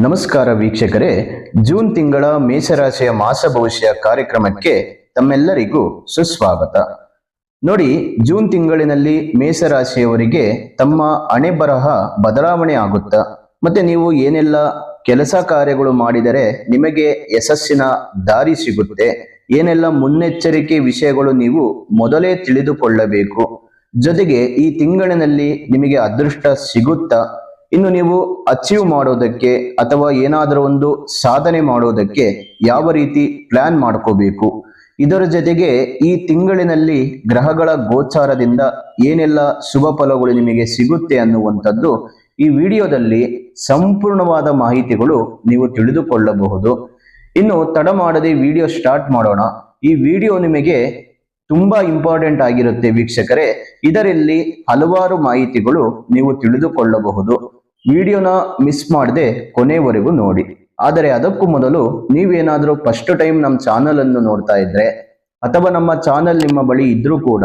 ನಮಸ್ಕಾರ ವೀಕ್ಷಕರೇ, ಜೂನ್ ತಿಂಗಳ ಮೇಷರಾಶಿಯ ಮಾಸ ಭವಿಷ್ಯ ಕಾರ್ಯಕ್ರಮಕ್ಕೆ ತಮ್ಮೆಲ್ಲರಿಗೂ ಸುಸ್ವಾಗತ. ನೋಡಿ, ಜೂನ್ ತಿಂಗಳಿನಲ್ಲಿ ಮೇಷರಾಶಿಯವರಿಗೆ ತಮ್ಮ ಹಣೆ ಬರಹ ಬದಲಾವಣೆ ಆಗುತ್ತಾ, ಮತ್ತೆ ನೀವು ಏನೆಲ್ಲ ಕೆಲಸ ಕಾರ್ಯಗಳು ಮಾಡಿದರೆ ನಿಮಗೆ ಯಶಸ್ಸಿನ ದಾರಿ ಸಿಗುತ್ತೆ, ಏನೆಲ್ಲ ಮುನ್ನೆಚ್ಚರಿಕೆ ವಿಷಯಗಳು ನೀವು ಮೊದಲೇ ತಿಳಿದುಕೊಳ್ಳಬೇಕು. ಜೊತೆಗೆ ಈ ತಿಂಗಳಿನಲ್ಲಿ ನಿಮಗೆ ಅದೃಷ್ಟ ಸಿಗುತ್ತಾ, ಇನ್ನು ನೀವು ಅಚೀವ್ ಮಾಡೋದಕ್ಕೆ ಅಥವಾ ಏನಾದರೂ ಒಂದು ಸಾಧನೆ ಮಾಡೋದಕ್ಕೆ ಯಾವ ರೀತಿ ಪ್ಲಾನ್ ಮಾಡ್ಕೋಬೇಕು, ಇದರ ಜೊತೆಗೆ ಈ ತಿಂಗಳಿನಲ್ಲಿ ಗ್ರಹಗಳ ಗೋಚಾರದಿಂದ ಏನೆಲ್ಲ ಶುಭ ಫಲಗಳು ನಿಮಗೆ ಸಿಗುತ್ತೆ ಅನ್ನುವಂಥದ್ದು ಈ ವಿಡಿಯೋದಲ್ಲಿ ಸಂಪೂರ್ಣವಾದ ಮಾಹಿತಿಗಳು ನೀವು ತಿಳಿದುಕೊಳ್ಳಬಹುದು. ಇನ್ನು ತಡ ಮಾಡದೆ ವಿಡಿಯೋ ಸ್ಟಾರ್ಟ್ ಮಾಡೋಣ. ಈ ವಿಡಿಯೋ ನಿಮಗೆ ತುಂಬಾ ಇಂಪಾರ್ಟೆಂಟ್ ಆಗಿರುತ್ತೆ ವೀಕ್ಷಕರೇ. ಇದರಲ್ಲಿ ಹಲವಾರು ಮಾಹಿತಿಗಳು ನೀವು ತಿಳಿದುಕೊಳ್ಳಬಹುದು. ವಿಡಿಯೋನ ಮಿಸ್ ಮಾಡದೆ ಕೊನೆವರೆಗೂ ನೋಡಿ. ಆದರೆ ಅದಕ್ಕೂ ಮೊದಲು ನೀವೇನಾದರೂ ಫಸ್ಟ್ ಟೈಮ್ ನಮ್ಮ ಚಾನಲ್ ಅನ್ನು ನೋಡ್ತಾ ಇದ್ರೆ ಅಥವಾ ನಮ್ಮ ಚಾನಲ್ ನಿಮ್ಮ ಬಳಿ ಇದ್ರೂ ಕೂಡ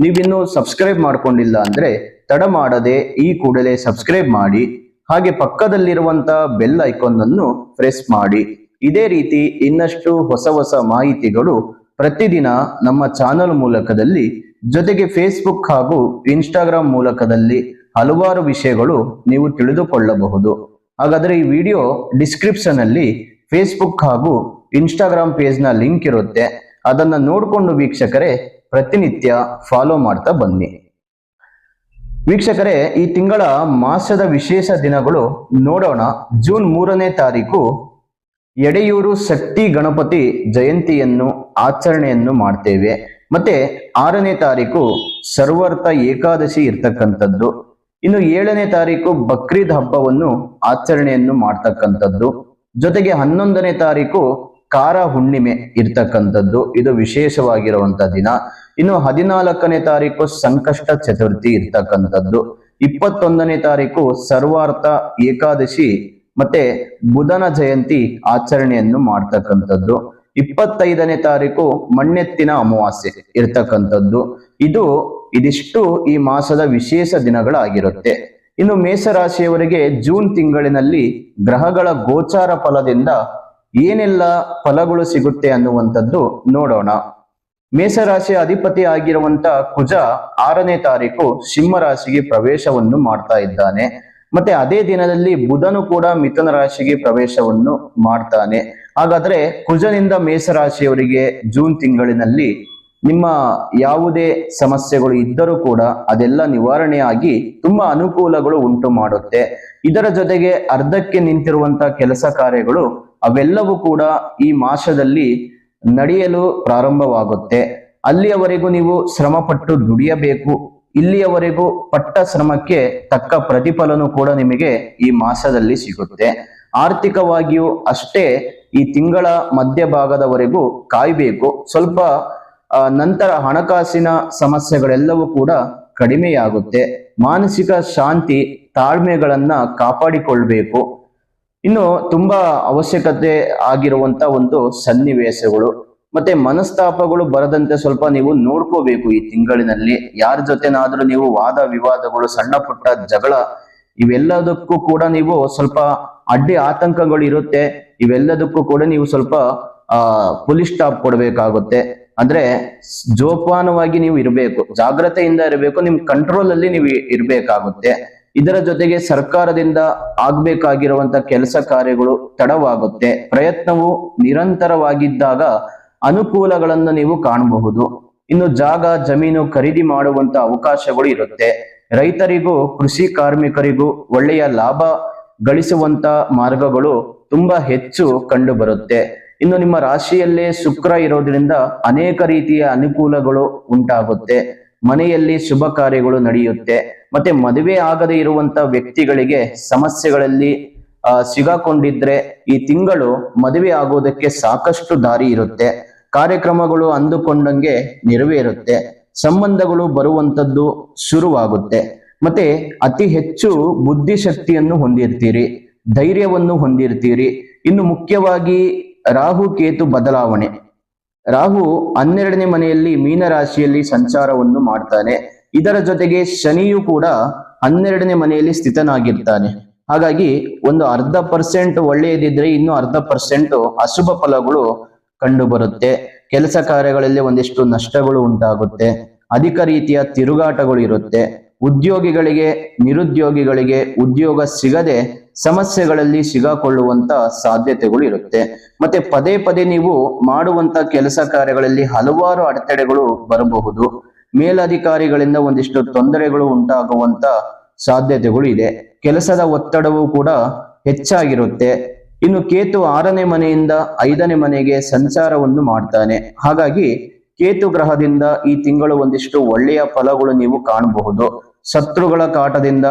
ನೀವಿನ್ನೂ ಸಬ್ಸ್ಕ್ರೈಬ್ ಮಾಡ್ಕೊಂಡಿಲ್ಲ ಅಂದ್ರೆ ತಡ ಮಾಡದೆ ಈ ಕೂಡಲೇ ಸಬ್ಸ್ಕ್ರೈಬ್ ಮಾಡಿ, ಹಾಗೆ ಪಕ್ಕದಲ್ಲಿರುವಂತಹ ಬೆಲ್ ಐಕಾನ್ ಅನ್ನು ಪ್ರೆಸ್ ಮಾಡಿ. ಇದೇ ರೀತಿ ಇನ್ನಷ್ಟು ಹೊಸ ಮಾಹಿತಿಗಳು ಪ್ರತಿದಿನ ನಮ್ಮ ಚಾನಲ್ ಮೂಲಕದಲ್ಲಿ, ಜೊತೆಗೆ ಫೇಸ್ಬುಕ್ ಹಾಗೂ ಇನ್ಸ್ಟಾಗ್ರಾಮ್ ಮೂಲಕದಲ್ಲಿ ಹಲವಾರು ವಿಷಯಗಳು ನೀವು ತಿಳಿದುಕೊಳ್ಳಬಹುದು. ಹಾಗಾದ್ರೆ ಈ ವಿಡಿಯೋ ಡಿಸ್ಕ್ರಿಪ್ಷನ್ ಅಲ್ಲಿ ಫೇಸ್ಬುಕ್ ಹಾಗೂ ಇನ್ಸ್ಟಾಗ್ರಾಮ್ ಪೇಜ್ ನ ಲಿಂಕ್ ಇರುತ್ತೆ, ಅದನ್ನ ನೋಡಿಕೊಂಡು ವೀಕ್ಷಕರೇ ಪ್ರತಿನಿತ್ಯ ಫಾಲೋ ಮಾಡ್ತಾ ಬನ್ನಿ. ವೀಕ್ಷಕರೇ, ಈ ತಿಂಗಳ ಮಾಸದ ವಿಶೇಷ ದಿನಗಳು ನೋಡೋಣ. ಜೂನ್ 3ನೇ ತಾರೀಕು ಎಡೆಯೂರು ಶಕ್ತಿ ಗಣಪತಿ ಜಯಂತಿಯನ್ನು ಆಚರಣೆಯನ್ನು ಮಾಡ್ತೇವೆ. ಮತ್ತೆ 6ನೇ ತಾರೀಕು ಸರ್ವಾರ್ಥ ಏಕಾದಶಿ ಇರ್ತಕ್ಕಂಥದ್ದು. ಇನ್ನು 7ನೇ ತಾರೀಕು ಬಕ್ರೀದ್ ಹಬ್ಬವನ್ನು ಆಚರಣೆಯನ್ನು ಮಾಡ್ತಕ್ಕಂಥದ್ದು. ಜೊತೆಗೆ 11ನೇ ತಾರೀಕು ಕಾರ ಹುಣ್ಣಿಮೆ ಇರ್ತಕ್ಕಂಥದ್ದು, ಇದು ವಿಶೇಷವಾಗಿರುವಂತ ದಿನ. ಇನ್ನು 14ನೇ ತಾರೀಕು ಸಂಕಷ್ಟ ಚತುರ್ಥಿ ಇರ್ತಕ್ಕಂಥದ್ದು. 21ನೇ ತಾರೀಕು ಸರ್ವಾರ್ಥ ಏಕಾದಶಿ ಮತ್ತೆ ಬುಧನ ಜಯಂತಿ ಆಚರಣೆಯನ್ನು ಮಾಡ್ತಕ್ಕಂಥದ್ದು. 25ನೇ ತಾರೀಕು ಮಣ್ಣೆತ್ತಿನ ಅಮಾವಾಸ್ಯೆ ಇರ್ತಕ್ಕಂಥದ್ದು. ಇದಿಷ್ಟು ಈ ಮಾಸದ ವಿಶೇಷ ದಿನಗಳಾಗಿರುತ್ತೆ. ಇನ್ನು ಮೇಷರಾಶಿಯವರಿಗೆ ಜೂನ್ ತಿಂಗಳಿನಲ್ಲಿ ಗ್ರಹಗಳ ಗೋಚಾರ ಫಲದಿಂದ ಏನೆಲ್ಲ ಫಲಗಳು ಸಿಗುತ್ತೆ ಅನ್ನುವಂಥದ್ದು ನೋಡೋಣ. ಮೇಷರಾಶಿಯ ಅಧಿಪತಿ ಆಗಿರುವಂತ ಕುಜ 6ನೇ ತಾರೀಕು ಸಿಂಹ ರಾಶಿಗೆ ಪ್ರವೇಶವನ್ನು ಮಾಡ್ತಾ ಇದ್ದಾನೆ. ಮತ್ತೆ ಅದೇ ದಿನದಲ್ಲಿ ಬುಧನು ಕೂಡ ಮಿಥುನ ರಾಶಿಗೆ ಪ್ರವೇಶವನ್ನು ಮಾಡ್ತಾನೆ. ಹಾಗಾದ್ರೆ ಕುಜನಿಂದ ಮೇಷರಾಶಿಯವರಿಗೆ ಜೂನ್ ತಿಂಗಳಿನಲ್ಲಿ ನಿಮ್ಮ ಯಾವುದೇ ಸಮಸ್ಯೆಗಳು ಇದ್ದರೂ ಕೂಡ ಅದೆಲ್ಲ ನಿವಾರಣೆಯಾಗಿ ತುಂಬಾ ಅನುಕೂಲಗಳು ಉಂಟು ಮಾಡುತ್ತೆ. ಇದರ ಜೊತೆಗೆ ಅರ್ಧಕ್ಕೆ ನಿಂತಿರುವಂತಹ ಕೆಲಸ ಕಾರ್ಯಗಳು ಅವೆಲ್ಲವೂ ಕೂಡ ಈ ಮಾಸದಲ್ಲಿ ನಡೆಯಲು ಪ್ರಾರಂಭವಾಗುತ್ತೆ. ಅಲ್ಲಿಯವರೆಗೂ ನೀವು ಶ್ರಮಪಟ್ಟು ದುಡಿಯಬೇಕು. ಇಲ್ಲಿಯವರೆಗೂ ಪಟ್ಟ ಶ್ರಮಕ್ಕೆ ತಕ್ಕ ಪ್ರತಿಫಲನೂ ಕೂಡ ನಿಮಗೆ ಈ ಮಾಸದಲ್ಲಿ ಸಿಗುತ್ತೆ. ಆರ್ಥಿಕವಾಗಿಯೂ ಅಷ್ಟೇ ಈ ತಿಂಗಳ ಮಧ್ಯಭಾಗದವರೆಗೂ ಕಾಯ್ಬೇಕು. ಸ್ವಲ್ಪ ನಂತರ ಹಣಕಾಸಿನ ಸಮಸ್ಯೆಗಳೆಲ್ಲವೂ ಕೂಡ ಕಡಿಮೆಯಾಗುತ್ತೆ. ಮಾನಸಿಕ ಶಾಂತಿ ತಾಳ್ಮೆಗಳನ್ನ ಕಾಪಾಡಿಕೊಳ್ಬೇಕು. ಇನ್ನು ತುಂಬಾ ಅವಶ್ಯಕತೆ ಆಗಿರುವಂತ ಒಂದು ಸನ್ನಿವೇಶಗಳು ಮತ್ತೆ ಮನಸ್ತಾಪಗಳು ಬರದಂತೆ ಸ್ವಲ್ಪ ನೀವು ನೋಡ್ಕೋಬೇಕು. ಈ ತಿಂಗಳಿನಲ್ಲಿ ಯಾರ ಜೊತೆನಾದ್ರೂ ನೀವು ವಾದ ವಿವಾದಗಳು, ಸಣ್ಣ ಪುಟ್ಟ ಜಗಳ, ಇವೆಲ್ಲದಕ್ಕೂ ಕೂಡ ನೀವು ಸ್ವಲ್ಪ ಅಡ್ಡಿ ಆತಂಕಗಳು ಇರುತ್ತೆ. ಇವೆಲ್ಲದಕ್ಕೂ ಕೂಡ ನೀವು ಸ್ವಲ್ಪ ಪೊಲೀಸ್ ಸ್ಟಾಪ್ ಕೊಡಬೇಕಾಗುತ್ತೆ. ಅಂದ್ರೆ ಜೋಪಾನವಾಗಿ ನೀವು ಇರಬೇಕು, ಜಾಗ್ರತೆಯಿಂದ ಇರಬೇಕು, ನಿಮ್ ಕಂಟ್ರೋಲ್ ಅಲ್ಲಿ ನೀವು ಇರ್ಬೇಕಾಗುತ್ತೆ. ಇದರ ಜೊತೆಗೆ ಸರ್ಕಾರದಿಂದ ಆಗ್ಬೇಕಾಗಿರುವಂತ ಕೆಲಸ ಕಾರ್ಯಗಳು ತಡವಾಗುತ್ತೆ. ಪ್ರಯತ್ನವು ನಿರಂತರವಾಗಿದ್ದಾಗ ಅನುಕೂಲಗಳನ್ನು ನೀವು ಕಾಣಬಹುದು. ಇನ್ನು ಜಾಗ ಜಮೀನು ಖರೀದಿ ಮಾಡುವಂತ ಅವಕಾಶಗಳು ಇರುತ್ತೆ. ರೈತರಿಗೂ ಕೃಷಿ ಕಾರ್ಮಿಕರಿಗೂ ಒಳ್ಳೆಯ ಲಾಭ ಗಳಿಸುವಂತ ಮಾರ್ಗಗಳು ತುಂಬಾ ಹೆಚ್ಚು ಕಂಡು ಬರುತ್ತೆ. ಇನ್ನು ನಿಮ್ಮ ರಾಶಿಯಲ್ಲೇ ಶುಕ್ರ ಇರೋದ್ರಿಂದ ಅನೇಕ ರೀತಿಯ ಅನುಕೂಲಗಳು ಉಂಟಾಗುತ್ತೆ. ಮನೆಯಲ್ಲಿ ಶುಭ ಕಾರ್ಯಗಳು ನಡೆಯುತ್ತೆ. ಮತ್ತೆ ಮದುವೆ ಆಗದೆ ಇರುವಂತ ವ್ಯಕ್ತಿಗಳಿಗೆ ಸಮಸ್ಯೆಗಳಲ್ಲಿ ಸಿಗಾಕೊಂಡಿದ್ರೆ ಈ ತಿಂಗಳು ಮದುವೆ ಆಗೋದಕ್ಕೆ ಸಾಕಷ್ಟು ದಾರಿ ಇರುತ್ತೆ. ಕಾರ್ಯಕ್ರಮಗಳು ಅಂದುಕೊಂಡಂಗೆ ನೆರವೇರುತ್ತೆ. ಸಂಬಂಧಗಳು ಬರುವಂತದ್ದು ಶುರುವಾಗುತ್ತೆ. ಮತ್ತೆ ಅತಿ ಹೆಚ್ಚು ಬುದ್ಧಿಶಕ್ತಿಯನ್ನು ಹೊಂದಿರ್ತೀರಿ, ಧೈರ್ಯವನ್ನು ಹೊಂದಿರ್ತೀರಿ. ಇನ್ನು ಮುಖ್ಯವಾಗಿ ರಾಹು ಕೇತು ಬದಲಾವಣೆ. ರಾಹು 12ನೇ ಮನೆಯಲ್ಲಿ ಮೀನರಾಶಿಯಲ್ಲಿ ಸಂಚಾರವನ್ನು ಮಾಡ್ತಾನೆ. ಇದರ ಜೊತೆಗೆ ಶನಿಯು ಕೂಡ 12ನೇ ಮನೆಯಲ್ಲಿ ಸ್ಥಿತನಾಗಿರ್ತಾನೆ. ಹಾಗಾಗಿ ಒಂದು 1/2% ಒಳ್ಳೆಯದಿದ್ರೆ ಇನ್ನು 1/2% ಅಶುಭ ಫಲಗಳು ಕಂಡು ಬರುತ್ತೆ. ಕೆಲಸ ಕಾರ್ಯಗಳಲ್ಲಿ ಒಂದಿಷ್ಟು ನಷ್ಟಗಳು ಉಂಟಾಗುತ್ತೆ. ಅಧಿಕ ರೀತಿಯ ತಿರುಗಾಟಗಳು ಇರುತ್ತೆ. ಉದ್ಯೋಗಿಗಳಿಗೆ ನಿರುದ್ಯೋಗಿಗಳಿಗೆ ಉದ್ಯೋಗ ಸಿಗದೆ ಸಮಸ್ಯೆಗಳಲ್ಲಿ ಸಿಗಾಕೊಳ್ಳುವಂತ ಸಾಧ್ಯತೆಗಳು ಇರುತ್ತೆ. ಮತ್ತೆ ಪದೇ ಪದೇ ನೀವು ಮಾಡುವಂತ ಕೆಲಸ ಕಾರ್ಯಗಳಲ್ಲಿ ಹಲವಾರು ಅಡೆತಡೆಗಳು ಬರಬಹುದು. ಮೇಲಧಿಕಾರಿಗಳಿಂದ ಒಂದಿಷ್ಟು ತೊಂದರೆಗಳು ಉಂಟಾಗುವಂತ ಸಾಧ್ಯತೆಗಳು ಇದೆ. ಕೆಲಸದ ಒತ್ತಡವು ಕೂಡ ಹೆಚ್ಚಾಗಿರುತ್ತೆ. ಇನ್ನು ಕೇತು 6ನೇ ಮನೆಯಿಂದ 5ನೇ ಮನೆಗೆ ಸಂಚಾರವನ್ನು ಮಾಡ್ತಾನೆ. ಹಾಗಾಗಿ ಕೇತು ಗ್ರಹದಿಂದ ಈ ತಿಂಗಳು ಒಂದಿಷ್ಟು ಒಳ್ಳೆಯ ಫಲಗಳು ನೀವು ಕಾಣಬಹುದು. ಶತ್ರುಗಳ ಕಾಟದಿಂದ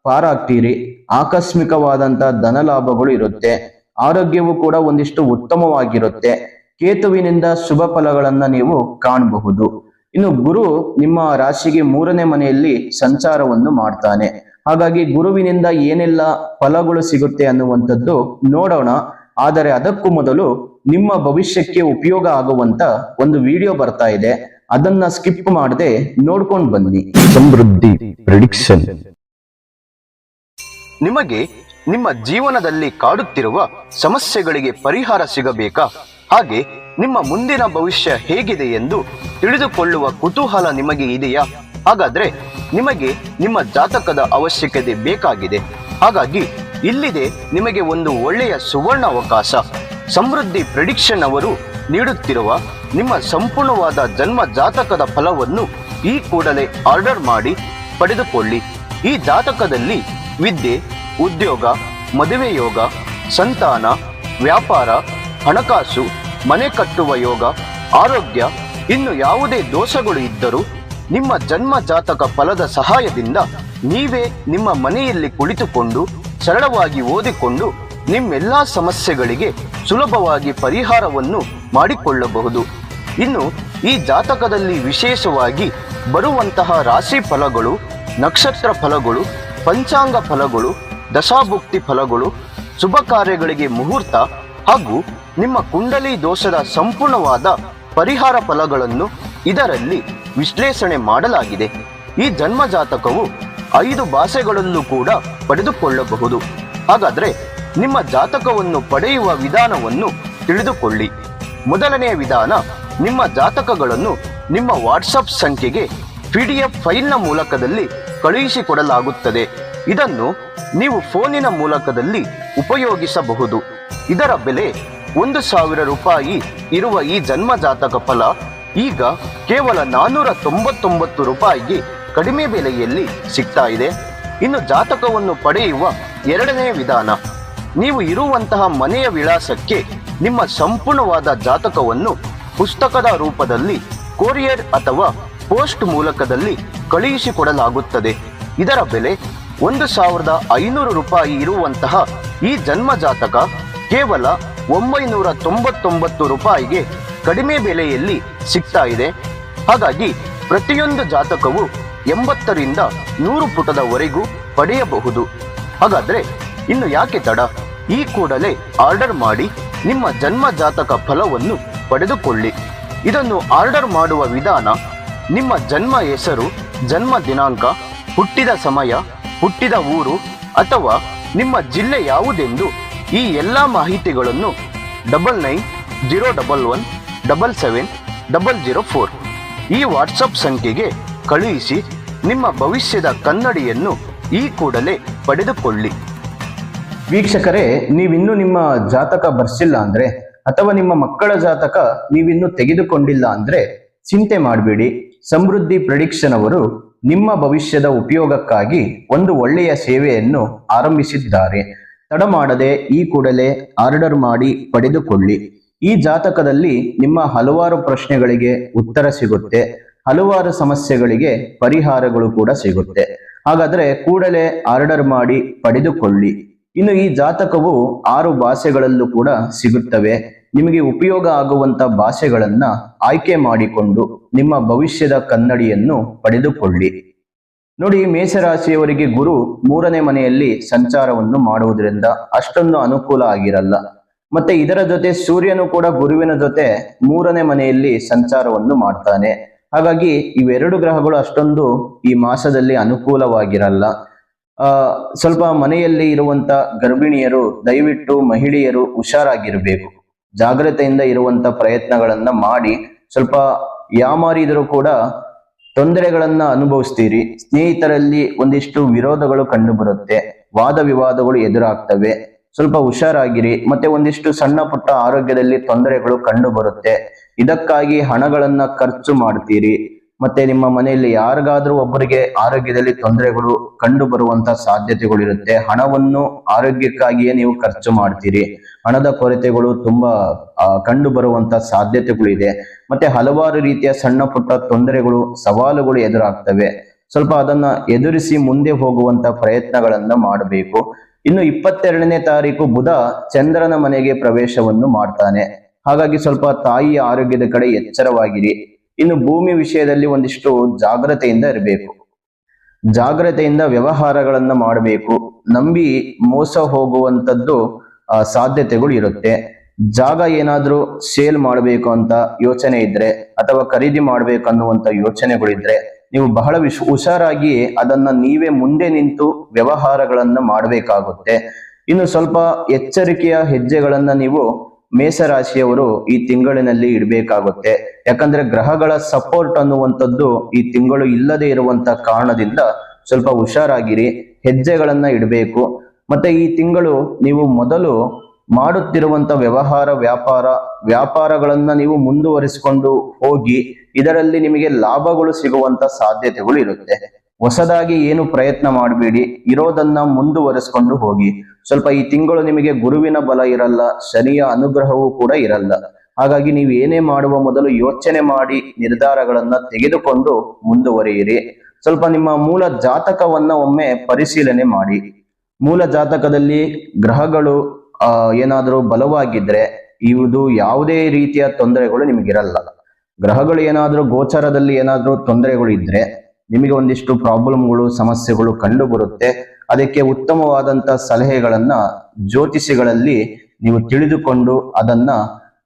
ಪಾರಾಗ್ತೀರಿ. ಆಕಸ್ಮಿಕವಾದಂತ ಧನ ಲಾಭಗಳು ಇರುತ್ತೆ. ಆರೋಗ್ಯವು ಕೂಡ ಒಂದಿಷ್ಟು ಉತ್ತಮವಾಗಿರುತ್ತೆ. ಕೇತುವಿನಿಂದ ಶುಭ ಫಲಗಳನ್ನ ನೀವು ಕಾಣಬಹುದು. ಇನ್ನು ಗುರು ನಿಮ್ಮ ರಾಶಿಗೆ 3ನೇ ಮನೆಯಲ್ಲಿ ಸಂಚಾರವನ್ನು ಮಾಡ್ತಾನೆ. ಹಾಗಾಗಿ ಗುರುವಿನಿಂದ ಏನೆಲ್ಲ ಫಲಗಳು ಸಿಗುತ್ತೆ ಅನ್ನುವಂಥದ್ದು ನೋಡೋಣ. ಆದರೆ ಅದಕ್ಕೂ ಮೊದಲು ನಿಮ್ಮ ಭವಿಷ್ಯಕ್ಕೆ ಉಪಯೋಗ ಆಗುವಂತ ಒಂದು ವಿಡಿಯೋ ಬರ್ತಾ ಇದೆ, ಅದನ್ನ ಸ್ಕಿಪ್ ಮಾಡದೆ ನೋಡ್ಕೊಂಡು ಬನ್ನಿ. ಸಮೃದ್ಧಿ ಪ್ರೆಡಿಕ್ಷನ್. ನಿಮಗೆ ನಿಮ್ಮ ಜೀವನದಲ್ಲಿ ಕಾಡುತ್ತಿರುವ ಸಮಸ್ಯೆಗಳಿಗೆ ಪರಿಹಾರ ಸಿಗಬೇಕಾ? ಹಾಗೆ ನಿಮ್ಮ ಮುಂದಿನ ಭವಿಷ್ಯ ಹೇಗಿದೆ ಎಂದು ತಿಳಿದುಕೊಳ್ಳುವ ಕುತೂಹಲ ನಿಮಗೆ ಇದೆಯಾ? ಹಾಗಾದ್ರೆ ನಿಮಗೆ ನಿಮ್ಮ ಜಾತಕದ ಅವಶ್ಯಕತೆ ಬೇಕಾಗಿದೆ. ಹಾಗಾಗಿ ಇಲ್ಲಿದೆ ನಿಮಗೆ ಒಂದು ಒಳ್ಳೆಯ ಸುವರ್ಣ ಅವಕಾಶ. ಸಮೃದ್ಧಿ ಪ್ರೆಡಿಕ್ಷನ್ ಅವರು ನೀಡುತ್ತಿರುವ ನಿಮ್ಮ ಸಂಪೂರ್ಣವಾದ ಜನ್ಮ ಜಾತಕದ ಫಲವನ್ನು ಈ ಕೂಡಲೇ ಆರ್ಡರ್ ಮಾಡಿ ಪಡೆದುಕೊಳ್ಳಿ. ಈ ಜಾತಕದಲ್ಲಿ ವಿದ್ಯೆ, ಉದ್ಯೋಗ, ಮದುವೆ ಯೋಗ, ಸಂತಾನ, ವ್ಯಾಪಾರ, ಹಣಕಾಸು, ಮನೆ ಕಟ್ಟುವ ಯೋಗ, ಆರೋಗ್ಯ, ಇನ್ನು ಯಾವುದೇ ದೋಷಗಳು ಇದ್ದರೂ ನಿಮ್ಮ ಜನ್ಮ ಜಾತಕ ಫಲದ ಸಹಾಯದಿಂದ ನೀವೇ ನಿಮ್ಮ ಮನೆಯಲ್ಲಿ ಕುಳಿತುಕೊಂಡು ಸರಳವಾಗಿ ಓದಿಕೊಂಡು ನಿಮ್ಮೆಲ್ಲಾ ಸಮಸ್ಯೆಗಳಿಗೆ ಸುಲಭವಾಗಿ ಪರಿಹಾರವನ್ನು ಮಾಡಿಕೊಳ್ಳಬಹುದು. ಇನ್ನು ಈ ಜಾತಕದಲ್ಲಿ ವಿಶೇಷವಾಗಿ ಬರುವಂತಹ ರಾಶಿ ಫಲಗಳು, ನಕ್ಷತ್ರ ಫಲಗಳು, ಪಂಚಾಂಗ ಫಲಗಳು, ದಶಾಭುಕ್ತಿ ಫಲಗಳು, ಶುಭ ಕಾರ್ಯಗಳಿಗೆ ಮುಹೂರ್ತ ಹಾಗೂ ನಿಮ್ಮ ಕುಂಡಲಿ ದೋಷದ ಸಂಪೂರ್ಣವಾದ ಪರಿಹಾರ ಫಲಗಳನ್ನು ಇದರಲ್ಲಿ ವಿಶ್ಲೇಷಣೆ ಮಾಡಲಾಗಿದೆ. ಈ ಜನ್ಮ ಜಾತಕವು 5 ಭಾಷೆಗಳಲ್ಲೂ ಕೂಡ ಪಡೆದುಕೊಳ್ಳಬಹುದು. ಹಾಗಾದ್ರೆ ನಿಮ್ಮ ಜಾತಕವನ್ನು ಪಡೆಯುವ ವಿಧಾನವನ್ನು ತಿಳಿದುಕೊಳ್ಳಿ. ಮೊದಲನೆಯ ವಿಧಾನ, ನಿಮ್ಮ ಜಾತಕಗಳನ್ನು ನಿಮ್ಮ ವಾಟ್ಸಪ್ ಸಂಖ್ಯೆಗೆ PDF ಫೈಲ್ನ ಮೂಲಕದಲ್ಲಿ ಕಳುಹಿಸಿಕೊಡಲಾಗುತ್ತದೆ. ಇದನ್ನು ನೀವು ಫೋನಿನ ಮೂಲಕದಲ್ಲಿ ಉಪಯೋಗಿಸಬಹುದು. ಇದರ ಬೆಲೆ 1,000 ರೂಪಾಯಿ ಇರುವ ಈ ಜನ್ಮ ಜಾತಕ ಫಲ ಈಗ ಕೇವಲ 499 ರೂಪಾಯಿಗೆ ಕಡಿಮೆ ಬೆಲೆಯಲ್ಲಿ ಸಿಗ್ತಾ ಇದೆ. ಇನ್ನು ಜಾತಕವನ್ನು ಪಡೆಯುವ ಎರಡನೇ ವಿಧಾನ, ನೀವು ಇರುವಂತಹ ಮನೆಯ ವಿಳಾಸಕ್ಕೆ ನಿಮ್ಮ ಸಂಪೂರ್ಣವಾದ ಜಾತಕವನ್ನು ಪುಸ್ತಕದ ರೂಪದಲ್ಲಿ ಕೊರಿಯರ್ ಅಥವಾ ಪೋಸ್ಟ್ ಮೂಲಕದಲ್ಲಿ ಕಳುಹಿಸಿಕೊಡಲಾಗುತ್ತದೆ. ಇದರ ಬೆಲೆ 1,500 ರೂಪಾಯಿ ಇರುವಂತಹ ಈ ಜನ್ಮ ಜಾತಕ ಕೇವಲ 999 ರೂಪಾಯಿಗೆ ಕಡಿಮೆ ಬೆಲೆಯಲ್ಲಿ ಸಿಗ್ತಾ ಇದೆ. ಹಾಗಾಗಿ ಪ್ರತಿಯೊಂದು ಜಾತಕವು 80ರಿಂದ 100 ಪುಟದವರೆಗೂ ಪಡೆಯಬಹುದು. ಹಾಗಾದ್ರೆ ಇನ್ನು ಯಾಕೆ ತಡ? ಈ ಕೂಡಲೇ ಆರ್ಡರ್ ಮಾಡಿ ನಿಮ್ಮ ಜನ್ಮ ಜಾತಕ ಫಲವನ್ನು ಪಡೆದುಕೊಳ್ಳಿ. ಇದನ್ನು ಆರ್ಡರ್ ಮಾಡುವ ವಿಧಾನ, ನಿಮ್ಮ ಜನ್ಮ ಹೆಸರು, ಜನ್ಮ ದಿನಾಂಕ, ಹುಟ್ಟಿದ ಸಮಯ, ಹುಟ್ಟಿದ ಊರು ಅಥವಾ ನಿಮ್ಮ ಜಿಲ್ಲೆ ಯಾವುದೆಂದು ಈ ಎಲ್ಲ ಮಾಹಿತಿಗಳನ್ನು 9901177004 ಈ ವಾಟ್ಸಪ್ ಸಂಖ್ಯೆಗೆ ಕಳುಹಿಸಿ ನಿಮ್ಮ ಭವಿಷ್ಯದ ಕನ್ನಡಿಯನ್ನು ಈ ಕೂಡಲೇ ಪಡೆದುಕೊಳ್ಳಿ. ವೀಕ್ಷಕರೇ, ನೀವಿನ್ನೂ ನಿಮ್ಮ ಜಾತಕ ಬರ್ಸಿಲ್ಲ ಅಂದ್ರೆ ಅಥವಾ ನಿಮ್ಮ ಮಕ್ಕಳ ಜಾತಕ ನೀವಿನ್ನೂ ತೆಗೆದುಕೊಂಡಿಲ್ಲ ಅಂದ್ರೆ ಚಿಂತೆ ಮಾಡಬೇಡಿ. ಸಮೃದ್ಧಿ ಪ್ರೆಡಿಕ್ಷನ್ ಅವರು ನಿಮ್ಮ ಭವಿಷ್ಯದ ಉಪಯೋಗಕ್ಕಾಗಿ ಒಂದು ಒಳ್ಳೆಯ ಸೇವೆಯನ್ನು ಆರಂಭಿಸಿದ್ದಾರೆ. ತಡ ಮಾಡದೆ ಈ ಕೂಡಲೇ ಆರ್ಡರ್ ಮಾಡಿ ಪಡೆದುಕೊಳ್ಳಿ. ಈ ಜಾತಕದಲ್ಲಿ ನಿಮ್ಮ ಹಲವಾರು ಪ್ರಶ್ನೆಗಳಿಗೆ ಉತ್ತರ ಸಿಗುತ್ತೆ, ಹಲವಾರು ಸಮಸ್ಯೆಗಳಿಗೆ ಪರಿಹಾರಗಳು ಕೂಡ ಸಿಗುತ್ತೆ. ಹಾಗಾದ್ರೆ ಕೂಡಲೇ ಆರ್ಡರ್ ಮಾಡಿ ಪಡೆದುಕೊಳ್ಳಿ. ಇನ್ನು ಈ ಜಾತಕವು 6 ಭಾಷೆಗಳಲ್ಲೂ ಕೂಡ ಸಿಗುತ್ತವೆ. ನಿಮಗೆ ಉಪಯೋಗ ಆಗುವಂತ ಭಾಷೆಗಳನ್ನ ಆಯ್ಕೆ ಮಾಡಿಕೊಂಡು ನಿಮ್ಮ ಭವಿಷ್ಯದ ಕನ್ನಡಿಯನ್ನು ಪಡೆದುಕೊಳ್ಳಿ. ನೋಡಿ, ಮೇಷರಾಶಿಯವರಿಗೆ ಗುರು 3ನೇ ಮನೆಯಲ್ಲಿ ಸಂಚಾರವನ್ನು ಮಾಡುವುದರಿಂದ ಅಷ್ಟೊಂದು ಅನುಕೂಲ ಆಗಿರಲ್ಲ. ಮತ್ತೆ ಇದರ ಜೊತೆ ಸೂರ್ಯನು ಕೂಡ ಗುರುವಿನ ಜೊತೆ 3ನೇ ಮನೆಯಲ್ಲಿ ಸಂಚಾರವನ್ನು ಮಾಡ್ತಾನೆ. ಹಾಗಾಗಿ ಇವೆರಡು ಗ್ರಹಗಳು ಅಷ್ಟೊಂದು ಈ ಮಾಸದಲ್ಲಿ ಅನುಕೂಲವಾಗಿರಲ್ಲ. ಸ್ವಲ್ಪ ಮನೆಯಲ್ಲಿ ಇರುವಂತ ಗರ್ಭಿಣಿಯರು ದಯವಿಟ್ಟು ಮಹಿಳೆಯರು ಹುಷಾರಾಗಿರ್ಬೇಕು. ಜಾಗ್ರತೆಯಿಂದ ಇರುವಂತ ಪ್ರಯತ್ನಗಳನ್ನ ಮಾಡಿ. ಸ್ವಲ್ಪ ಯಾಮಾರಿದರೂ ಕೂಡ ತೊಂದರೆಗಳನ್ನ ಅನುಭವಿಸ್ತೀರಿ. ಸ್ನೇಹಿತರಲ್ಲಿ ಒಂದಿಷ್ಟು ವಿರೋಧಗಳು ಕಂಡು ಬರುತ್ತೆ, ವಾದ ವಿವಾದಗಳು ಎದುರಾಗ್ತವೆ. ಸ್ವಲ್ಪ ಹುಷಾರಾಗಿರಿ. ಮತ್ತೆ ಒಂದಿಷ್ಟು ಸಣ್ಣ ಪುಟ್ಟ ಆರೋಗ್ಯದಲ್ಲಿ ತೊಂದರೆಗಳು ಕಂಡು ಬರುತ್ತೆ. ಇದಕ್ಕಾಗಿ ಹಣಗಳನ್ನ ಖರ್ಚು ಮಾಡ್ತೀರಿ. ಮತ್ತೆ ನಿಮ್ಮ ಮನೆಯಲ್ಲಿ ಯಾರಿಗಾದ್ರೂ ಒಬ್ಬರಿಗೆ ಆರೋಗ್ಯದಲ್ಲಿ ತೊಂದರೆಗಳು ಕಂಡು ಬರುವಂತ ಸಾಧ್ಯತೆಗಳಿರುತ್ತೆ. ಹಣವನ್ನು ಆರೋಗ್ಯಕ್ಕಾಗಿಯೇ ನೀವು ಖರ್ಚು ಮಾಡ್ತೀರಿ. ಹಣದ ಕೊರತೆಗಳು ತುಂಬಾ ಕಂಡು ಬರುವಂತ ಸಾಧ್ಯತೆಗಳಿದೆ. ಮತ್ತೆ ಹಲವಾರು ರೀತಿಯ ಸಣ್ಣ ಪುಟ್ಟ ತೊಂದರೆಗಳು, ಸವಾಲುಗಳು ಎದುರಾಗ್ತವೆ. ಸ್ವಲ್ಪ ಅದನ್ನ ಎದುರಿಸಿ ಮುಂದೆ ಹೋಗುವಂತ ಪ್ರಯತ್ನಗಳನ್ನ ಮಾಡಬೇಕು. ಇನ್ನು 22ನೇ ತಾರೀಕು ಬುಧ ಚಂದ್ರನ ಮನೆಗೆ ಪ್ರವೇಶವನ್ನು ಮಾಡ್ತಾನೆ. ಹಾಗಾಗಿ ಸ್ವಲ್ಪ ತಾಯಿಯ ಆರೋಗ್ಯದ ಕಡೆ ಎಚ್ಚರವಾಗಿರಿ. ಇನ್ನು ಭೂಮಿ ವಿಷಯದಲ್ಲಿ ಒಂದಿಷ್ಟು ಜಾಗ್ರತೆಯಿಂದ ಇರಬೇಕು. ಜಾಗ್ರತೆಯಿಂದ ವ್ಯವಹಾರಗಳನ್ನ ಮಾಡಬೇಕು. ನಂಬಿ ಮೋಸ ಹೋಗುವಂತದ್ದು ಸಾಧ್ಯತೆಗಳು ಇರುತ್ತೆ. ಜಾಗ ಏನಾದ್ರೂ ಸೇಲ್ ಮಾಡಬೇಕು ಅಂತ ಯೋಚನೆ ಇದ್ರೆ ಅಥವಾ ಖರೀದಿ ಮಾಡ್ಬೇಕು ಅನ್ನುವಂತ ಯೋಚನೆಗಳಿದ್ರೆ ನೀವು ಬಹಳ ಹುಷಾರಾಗಿ ಅದನ್ನ ನೀವೇ ಮುಂದೆ ನಿಂತು ವ್ಯವಹಾರಗಳನ್ನ ಮಾಡಬೇಕಾಗುತ್ತೆ. ಇನ್ನು ಸ್ವಲ್ಪ ಎಚ್ಚರಿಕೆಯ ಹೆಜ್ಜೆಗಳನ್ನ ನೀವು ಮೇಷರಾಶಿಯವರು ಈ ತಿಂಗಳಿನಲ್ಲಿ ಇಡಬೇಕಾಗುತ್ತೆ. ಯಾಕಂದ್ರೆ ಗ್ರಹಗಳ ಸಪೋರ್ಟ್ ಅನ್ನುವಂಥದ್ದು ಈ ತಿಂಗಳು ಇಲ್ಲದೆ ಇರುವಂತ ಕಾರಣದಿಂದ ಸ್ವಲ್ಪ ಹುಷಾರಾಗಿರಿ, ಹೆಜ್ಜೆಗಳನ್ನ ಇಡಬೇಕು. ಮತ್ತೆ ಈ ತಿಂಗಳು ನೀವು ಮೊದಲು ಮಾಡುತ್ತಿರುವಂತ ವ್ಯಾಪಾರಗಳನ್ನ ನೀವು ಮುಂದುವರಿಸಿಕೊಂಡು ಹೋಗಿ. ಇದರಲ್ಲಿ ನಿಮಗೆ ಲಾಭಗಳು ಸಿಗುವಂತ ಸಾಧ್ಯತೆಗಳು ಇರುತ್ತೆ. ಹೊಸದಾಗಿ ಏನು ಪ್ರಯತ್ನ ಮಾಡಬೇಡಿ, ಇರೋದನ್ನ ಮುಂದುವರಿಸಿಕೊಂಡು ಹೋಗಿ. ಸ್ವಲ್ಪ ಈ ತಿಂಗಳು ನಿಮಗೆ ಗುರುವಿನ ಬಲ ಇರಲ್ಲ, ಶನಿಯ ಅನುಗ್ರಹವೂ ಕೂಡ ಇರಲ್ಲ. ಹಾಗಾಗಿ ನೀವು ಏನೇ ಮಾಡುವ ಮೊದಲು ಯೋಚನೆ ಮಾಡಿ ನಿರ್ಧಾರಗಳನ್ನ ತೆಗೆದುಕೊಂಡು ಮುಂದುವರಿಯಿರಿ. ಸ್ವಲ್ಪ ನಿಮ್ಮ ಮೂಲ ಜಾತಕವನ್ನ ಒಮ್ಮೆ ಪರಿಶೀಲನೆ ಮಾಡಿ. ಮೂಲ ಜಾತಕದಲ್ಲಿ ಗ್ರಹಗಳು ಏನಾದರೂ ಬಲವಾಗಿದ್ರೆ ಇದು ಯಾವುದೇ ರೀತಿಯ ತೊಂದರೆಗಳು ನಿಮಗಿರಲ್ಲ. ಗ್ರಹಗಳು ಏನಾದರೂ ಗೋಚರದಲ್ಲಿ ಏನಾದರೂ ತೊಂದರೆಗಳು ಇದ್ರೆ ನಿಮಗೆ ಒಂದಿಷ್ಟು ಪ್ರಾಬ್ಲಮ್ಗಳು, ಸಮಸ್ಯೆಗಳು ಕಂಡು ಬರುತ್ತೆ. ಅದಕ್ಕೆ ಉತ್ತಮವಾದಂತ ಸಲಹೆಗಳನ್ನ ಜ್ಯೋತಿಷಿಗಳಲ್ಲಿ ನೀವು ತಿಳಿದುಕೊಂಡು ಅದನ್ನ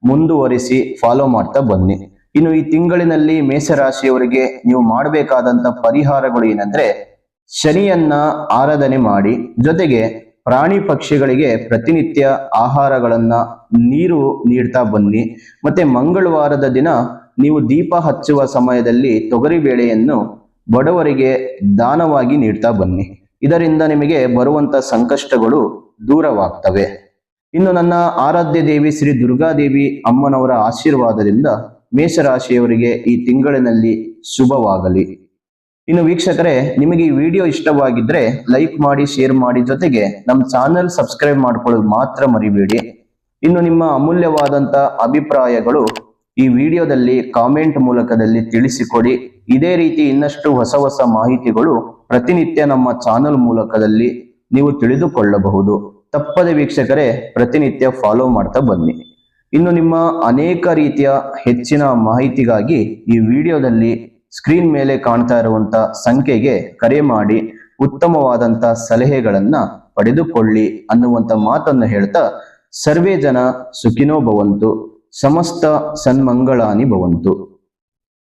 ಮುಂದುವರಿಸಿ ಫಾಲೋ ಮಾಡ್ತಾ ಬನ್ನಿ. ಇನ್ನು ಈ ತಿಂಗಳಿನಲ್ಲಿ ಮೇಷರಾಶಿಯವರಿಗೆ ನೀವು ಮಾಡಬೇಕಾದಂತ ಪರಿಹಾರಗಳು ಏನಂದ್ರೆ, ಶನಿಯನ್ನ ಆರಾಧನೆ ಮಾಡಿ. ಜೊತೆಗೆ ಪ್ರಾಣಿ ಪಕ್ಷಿಗಳಿಗೆ ಪ್ರತಿನಿತ್ಯ ಆಹಾರಗಳನ್ನ, ನೀರು ನೀಡ್ತಾ ಬನ್ನಿ. ಮತ್ತೆ ಮಂಗಳವಾರದ ದಿನ ನೀವು ದೀಪ ಹಚ್ಚುವ ಸಮಯದಲ್ಲಿ ತೊಗರಿಬೇಳೆಯನ್ನು ಬಡವರಿಗೆ ದಾನವಾಗಿ ನೀಡ್ತಾ ಬನ್ನಿ. ಇದರಿಂದ ನಿಮಗೆ ಬರುವಂತ ಸಂಕಷ್ಟಗಳು ದೂರವಾಗ್ತವೆ. ಇನ್ನು ನನ್ನ ಆರಾಧ್ಯ ದೇವಿ ಶ್ರೀ ದುರ್ಗಾದೇವಿ ಅಮ್ಮನವರ ಆಶೀರ್ವಾದದಿಂದ ಮೇಷರಾಶಿಯವರಿಗೆ ಈ ತಿಂಗಳಿನಲ್ಲಿ ಶುಭವಾಗಲಿ. ಇನ್ನು ವೀಕ್ಷಕರೇ, ನಿಮಗೆ ಈ ವಿಡಿಯೋ ಇಷ್ಟವಾಗಿದ್ರೆ ಲೈಕ್ ಮಾಡಿ, ಶೇರ್ ಮಾಡಿ. ಜೊತೆಗೆ ನಮ್ಮ ಚಾನೆಲ್ ಸಬ್ಸ್ಕ್ರೈಬ್ ಮಾಡ್ಕೊಳ್ಳೋದು ಮಾತ್ರ ಮರಿಬೇಡಿ. ಇನ್ನು ನಿಮ್ಮ ಅಮೂಲ್ಯವಾದಂತ ಅಭಿಪ್ರಾಯಗಳು ಈ ವಿಡಿಯೋದಲ್ಲಿ ಕಾಮೆಂಟ್ ಮೂಲಕದಲ್ಲಿ ತಿಳಿಸಿಕೊಡಿ. ಇದೇ ರೀತಿ ಇನ್ನಷ್ಟು ಹೊಸ ಹೊಸ ಮಾಹಿತಿಗಳು ಪ್ರತಿನಿತ್ಯ ನಮ್ಮ ಚಾನೆಲ್ ಮೂಲಕದಲ್ಲಿ ನೀವು ತಿಳಿದುಕೊಳ್ಳಬಹುದು. ತಪ್ಪದೆ ವೀಕ್ಷಕರೇ ಪ್ರತಿನಿತ್ಯ ಫಾಲೋ ಮಾಡ್ತಾ ಬನ್ನಿ. ಇನ್ನು ನಿಮ್ಮ ಅನೇಕ ರೀತಿಯ ಹೆಚ್ಚಿನ ಮಾಹಿತಿಗಾಗಿ ಈ ವಿಡಿಯೋದಲ್ಲಿ ಸ್ಕ್ರೀನ್ ಮೇಲೆ ಕಾಣ್ತಾ ಇರುವಂತ ಸಂಖ್ಯೆಗೆ ಕರೆ ಮಾಡಿ ಉತ್ತಮವಾದಂತ ಸಲಹೆಗಳನ್ನ ಪಡೆದುಕೊಳ್ಳಿ ಅನ್ನುವಂತ ಮಾತನ್ನು ಹೇಳ್ತಾ, ಸರ್ವೇ ಜನ ಸುಖಿನೋ ಭವಂತು, ಸಮಸ್ತ ಸನ್ಮಂಗಳಾನಿ ಭವಂತು.